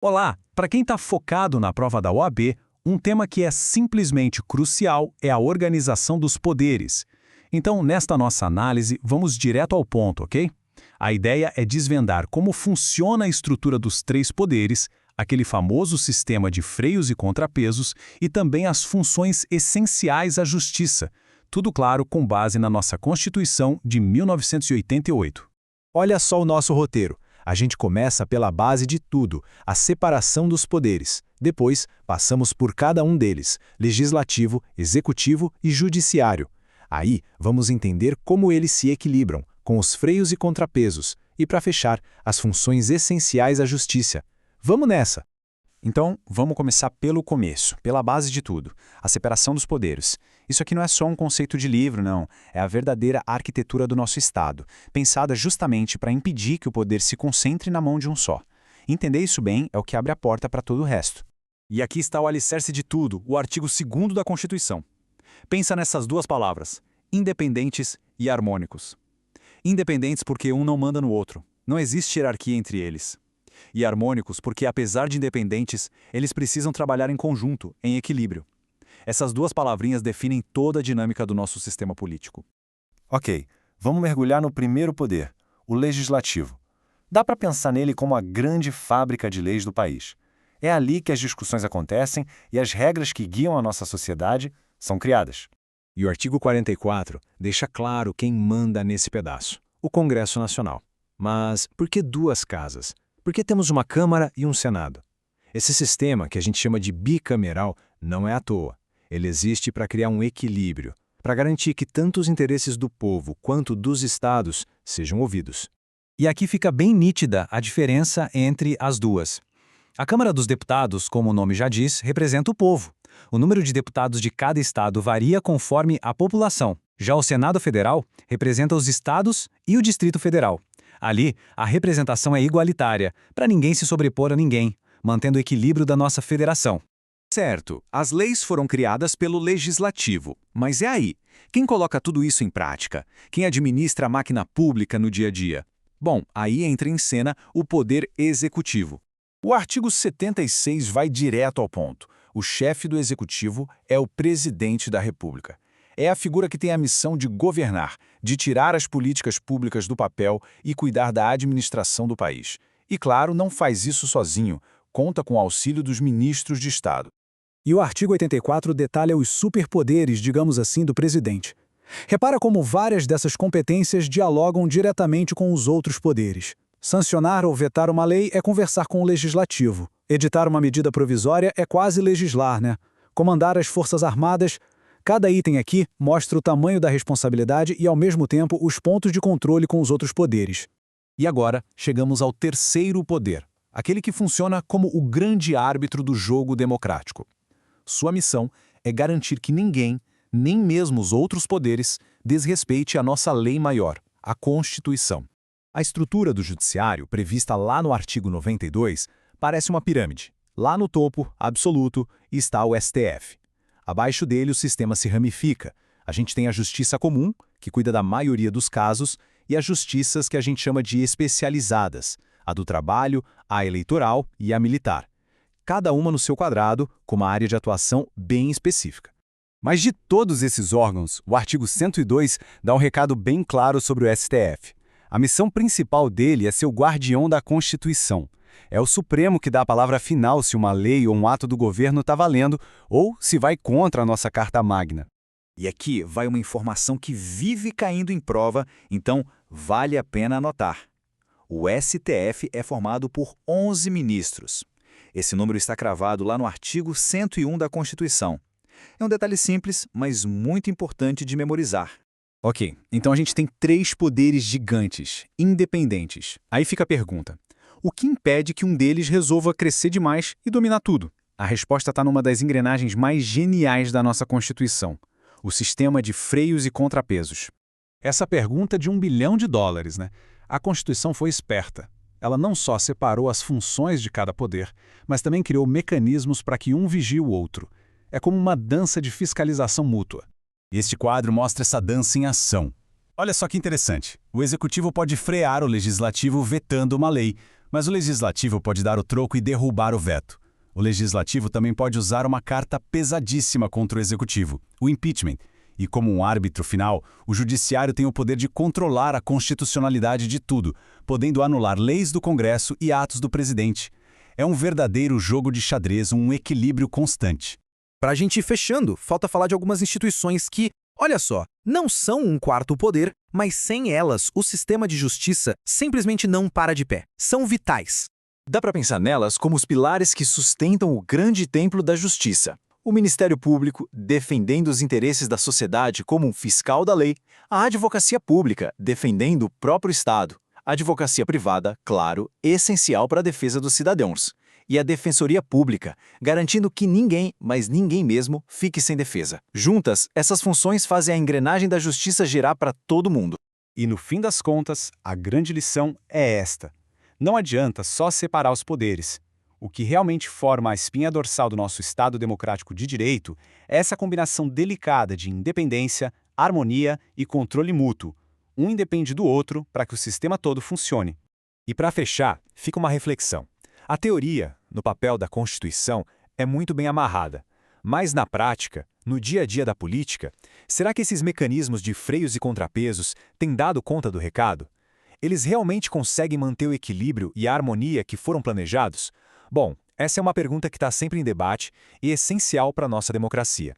Olá! Para quem está focado na prova da OAB, um tema que é simplesmente crucial é a organização dos poderes. Então, nesta nossa análise, vamos direto ao ponto, ok? A ideia é desvendar como funciona a estrutura dos três poderes, aquele famoso sistema de freios e contrapesos e também as funções essenciais à justiça. Tudo claro com base na nossa Constituição de 1988. Olha só o nosso roteiro. A gente começa pela base de tudo, a separação dos poderes. Depois, passamos por cada um deles, legislativo, executivo e judiciário. Aí, vamos entender como eles se equilibram, com os freios e contrapesos. E, para fechar, as funções essenciais à justiça. Vamos nessa! Então, vamos começar pelo começo, pela base de tudo, a separação dos poderes. Isso aqui não é só um conceito de livro, não. É a verdadeira arquitetura do nosso Estado, pensada justamente para impedir que o poder se concentre na mão de um só. Entender isso bem é o que abre a porta para todo o resto. E aqui está o alicerce de tudo, o artigo 2º da Constituição. Pensa nessas duas palavras, independentes e harmônicos. Independentes porque um não manda no outro, não existe hierarquia entre eles. E harmônicos porque, apesar de independentes, eles precisam trabalhar em conjunto, em equilíbrio. Essas duas palavrinhas definem toda a dinâmica do nosso sistema político. Ok, vamos mergulhar no primeiro poder, o legislativo. Dá para pensar nele como a grande fábrica de leis do país. É ali que as discussões acontecem e as regras que guiam a nossa sociedade são criadas. E o artigo 44 deixa claro quem manda nesse pedaço: o Congresso Nacional. Mas por que duas casas? Por que temos uma Câmara e um Senado? Esse sistema, que a gente chama de bicameral, não é à toa. Ele existe para criar um equilíbrio, para garantir que tanto os interesses do povo quanto dos estados sejam ouvidos. E aqui fica bem nítida a diferença entre as duas. A Câmara dos Deputados, como o nome já diz, representa o povo. O número de deputados de cada estado varia conforme a população. Já o Senado Federal representa os estados e o Distrito Federal. Ali, a representação é igualitária, para ninguém se sobrepor a ninguém, mantendo o equilíbrio da nossa federação. Certo, as leis foram criadas pelo Legislativo. Mas é aí, quem coloca tudo isso em prática? Quem administra a máquina pública no dia a dia? Bom, aí entra em cena o Poder Executivo. O artigo 76 vai direto ao ponto. O chefe do Executivo é o Presidente da República. É a figura que tem a missão de governar, de tirar as políticas públicas do papel e cuidar da administração do país. E, claro, não faz isso sozinho, conta com o auxílio dos ministros de Estado. E o artigo 84 detalha os superpoderes, digamos assim, do presidente. Repara como várias dessas competências dialogam diretamente com os outros poderes. Sancionar ou vetar uma lei é conversar com o legislativo. Editar uma medida provisória é quase legislar, né? Comandar as Forças Armadas. Cada item aqui mostra o tamanho da responsabilidade e, ao mesmo tempo, os pontos de controle com os outros poderes. E agora, chegamos ao terceiro poder, aquele que funciona como o grande árbitro do jogo democrático. Sua missão é garantir que ninguém, nem mesmo os outros poderes, desrespeite a nossa lei maior, a Constituição. A estrutura do judiciário, prevista lá no artigo 92, parece uma pirâmide. Lá no topo, absoluto, está o STF. Abaixo dele, o sistema se ramifica. A gente tem a Justiça Comum, que cuida da maioria dos casos, e as justiças que a gente chama de especializadas, a do trabalho, a eleitoral e a militar. Cada uma no seu quadrado, com uma área de atuação bem específica. Mas de todos esses órgãos, o artigo 102 dá um recado bem claro sobre o STF. A missão principal dele é ser o guardião da Constituição. É o Supremo que dá a palavra final se uma lei ou um ato do governo está valendo ou se vai contra a nossa Carta Magna. E aqui vai uma informação que vive caindo em prova, então vale a pena anotar. O STF é formado por 11 ministros. Esse número está cravado lá no artigo 101 da Constituição. É um detalhe simples, mas muito importante de memorizar. Ok, então a gente tem três poderes gigantes, independentes. Aí fica a pergunta: o que impede que um deles resolva crescer demais e dominar tudo? A resposta está numa das engrenagens mais geniais da nossa Constituição: o sistema de freios e contrapesos. Essa pergunta é de $1 bilhão, né? A Constituição foi esperta. Ela não só separou as funções de cada poder, mas também criou mecanismos para que um vigie o outro. É como uma dança de fiscalização mútua. E este quadro mostra essa dança em ação. Olha só que interessante. O Executivo pode frear o Legislativo vetando uma lei, Mas o legislativo pode dar o troco e derrubar o veto. O legislativo também pode usar uma carta pesadíssima contra o executivo, o impeachment. E como um árbitro final, o judiciário tem o poder de controlar a constitucionalidade de tudo, podendo anular leis do Congresso e atos do presidente. É um verdadeiro jogo de xadrez, um equilíbrio constante. Para a gente ir fechando, falta falar de algumas instituições que, olha só, não são um quarto poder, mas sem elas o sistema de justiça simplesmente não para de pé. São vitais. Dá para pensar nelas como os pilares que sustentam o grande templo da justiça. O Ministério Público, defendendo os interesses da sociedade como um fiscal da lei, a advocacia pública, defendendo o próprio Estado, a advocacia privada, claro, essencial para a defesa dos cidadãos, e a Defensoria Pública, garantindo que ninguém, mas ninguém mesmo, fique sem defesa. Juntas, essas funções fazem a engrenagem da justiça girar para todo mundo. E no fim das contas, a grande lição é esta. Não adianta só separar os poderes. O que realmente forma a espinha dorsal do nosso Estado democrático de direito é essa combinação delicada de independência, harmonia e controle mútuo. Um independe do outro para que o sistema todo funcione. E para fechar, fica uma reflexão. A teoria, no papel da Constituição, é muito bem amarrada. Mas na prática, no dia a dia da política, será que esses mecanismos de freios e contrapesos têm dado conta do recado? Eles realmente conseguem manter o equilíbrio e a harmonia que foram planejados? Bom, essa é uma pergunta que está sempre em debate e essencial para a nossa democracia.